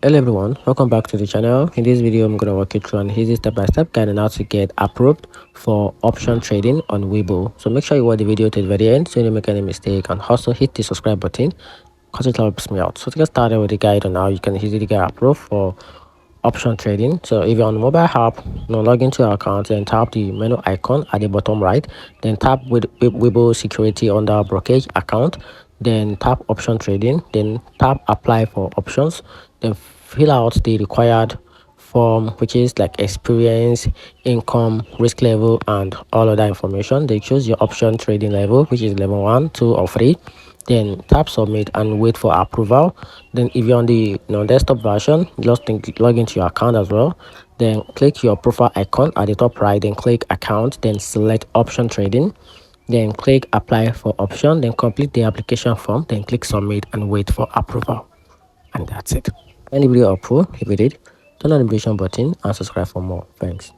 Hello everyone, welcome back to the channel. In this video I'm going to walk you through an easy step-by-step guide on how to get approved for option trading on Webull. So make sure you watch the video to the very end so you don't make any mistake, and also hit the subscribe button because it helps me out. So to get started with the guide on how you can easily get approved for option trading. So if you're on the mobile app, log into your account and tap the menu icon at the bottom right, then tap with Webull security under brokerage account, then tap option trading, then tap apply for options, then fill out the required form, which is like experience, income, risk level, and all other information. Then choose your option trading level, which is level 1, 2, or 3. Then tap submit and wait for approval. Then if you're on the desktop version, just log into your account as well. Then click your profile icon at the top right, then click account, then select option trading, then click apply for option, then complete the application form, then click submit and wait for approval. And that's it. Any video approved, if you did, turn on the notification button and subscribe for more. Thanks.